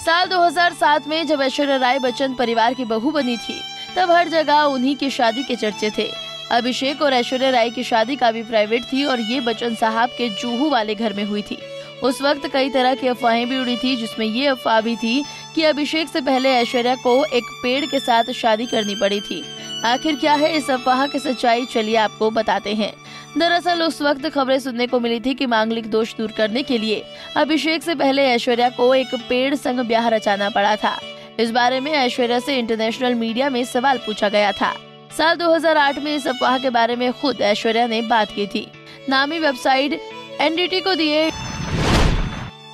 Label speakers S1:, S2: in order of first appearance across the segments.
S1: साल 2007 में जब ऐश्वर्या राय बच्चन परिवार की बहू बनी थी, तब हर जगह उन्हीं की शादी के चर्चे थे। अभिषेक और ऐश्वर्या राय की शादी काफी प्राइवेट थी और ये बच्चन साहब के जूहू वाले घर में हुई थी। उस वक्त कई तरह की अफवाहें भी उड़ी थी, जिसमें ये अफवाह भी थी कि अभिषेक से पहले ऐश्वर्या को एक पेड़ के साथ शादी करनी पड़ी थी। आखिर क्या है इस अफवाह की सच्चाई, चलिए आपको बताते हैं। दरअसल उस वक्त खबरें सुनने को मिली थी कि मांगलिक दोष दूर करने के लिए अभिषेक से पहले ऐश्वर्या को एक पेड़ संग ब्याह रचाना पड़ा था। इस बारे में ऐश्वर्या से इंटरनेशनल मीडिया में सवाल पूछा गया था। साल 2008 में इस अफवाह के बारे में खुद ऐश्वर्या ने बात की थी। नामी वेबसाइट एनडीटी को दिए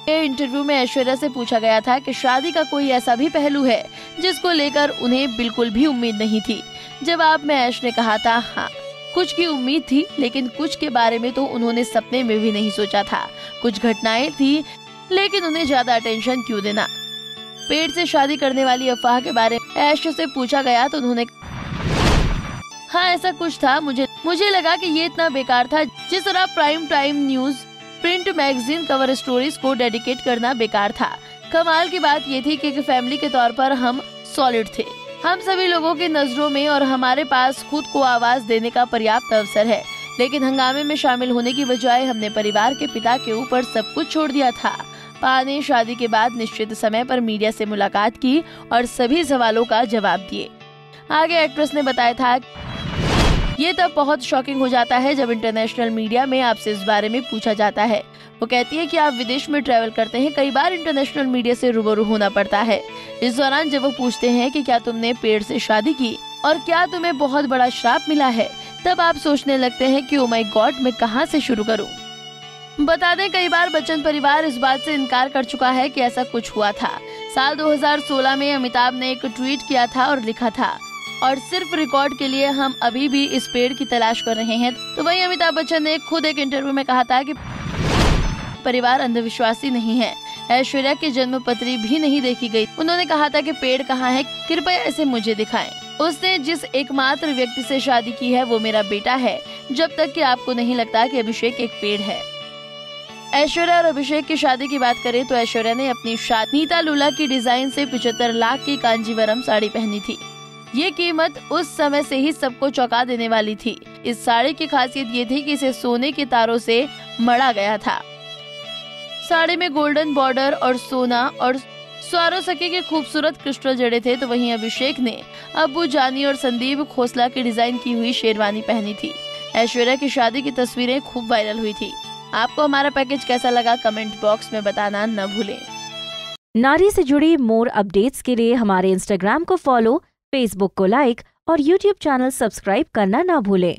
S1: इंटरव्यू में ऐश्वर्या से पूछा गया था कि शादी का कोई ऐसा भी पहलू है जिसको लेकर उन्हें बिल्कुल भी उम्मीद नहीं थी। जवाब में ऐश ने कहा था, हाँ, कुछ की उम्मीद थी, लेकिन कुछ के बारे में तो उन्होंने सपने में भी नहीं सोचा था। कुछ घटनाएं थी, लेकिन उन्हें ज्यादा अटेंशन क्यों देना। पेड़ से शादी करने वाली अफवाह के बारे में ऐश से पूछा गया तो उन्होंने, हाँ, ऐसा कुछ था। मुझे लगा कि ये इतना बेकार था। जिस तरह prime time news print magazine cover stories को डेडिकेट करना बेकार था। कमाल की बात ये थी कि फैमिली के तौर पर हम सॉलिड थे। हम सभी लोगों की नजरों में और हमारे पास खुद को आवाज देने का पर्याप्त अवसर है, लेकिन हंगामे में शामिल होने की बजाय हमने परिवार के पिता के ऊपर सब कुछ छोड़ दिया था। पा ने शादी के बाद निश्चित समय पर मीडिया से मुलाकात की और सभी सवालों का जवाब दिए। आगे एक्ट्रेस ने बताया था, ये तब बहुत शॉकिंग हो जाता है जब इंटरनेशनल मीडिया में आपसे इस बारे में पूछा जाता है। वो कहती है कि आप विदेश में ट्रैवल करते हैं, कई बार इंटरनेशनल मीडिया से रूबरू होना पड़ता है। इस दौरान जब वो पूछते हैं कि क्या तुमने पेड़ से शादी की और क्या तुम्हें बहुत बड़ा श्राप मिला है, तब आप सोचने लगते हैं कि ओ माय गॉड, मैं कहां से शुरू करूं। बता दें, कई बार बच्चन परिवार इस बात से इनकार कर चुका है कि ऐसा कुछ हुआ था। साल 2016 में अमिताभ ने एक ट्वीट किया था और लिखा था, और सिर्फ रिकॉर्ड के लिए हम अभी भी इस पेड़ की तलाश कर रहे हैं। तो वहीं अमिताभ बच्चन ने खुद एक इंटरव्यू में कहा था कि परिवार अंधविश्वासी नहीं है। ऐश्वर्या की जन्म पत्री भी नहीं देखी गई। उन्होंने कहा था कि पेड़ कहाँ है, कृपया इसे मुझे दिखाएं। उसने जिस एकमात्र व्यक्ति से शादी की है वो मेरा बेटा है, जब तक कि आपको नहीं लगता कि अभिषेक एक पेड़ है। ऐश्वर्या और अभिषेक की शादी की बात करें तो ऐश्वर्या ने अपनी शादी नीता लूला की डिजाइन से 75 लाख की कांजीवरम साड़ी पहनी थी। ये कीमत उस समय से ही सबको चौंका देने वाली थी। इस साड़ी की खासियत ये थी कि इसे सोने के तारों से मढ़ा गया था। साड़ी में गोल्डन बॉर्डर और सोना और स्वारोसकी के खूबसूरत क्रिस्टल जड़े थे। तो वहीं अभिषेक ने अब्बू जानी और संदीप खोसला की डिजाइन की हुई शेरवानी पहनी थी। ऐश्वर्या की शादी की तस्वीरें खूब वायरल हुई थी। आपको हमारा पैकेज कैसा लगा, कमेंट बॉक्स में बताना न भूलें।
S2: नारी से जुड़ी मोर अपडेट्स के लिए हमारे इंस्टाग्राम को फॉलो, फेसबुक को लाइक और यूट्यूब चैनल सब्सक्राइब करना ना भूलें।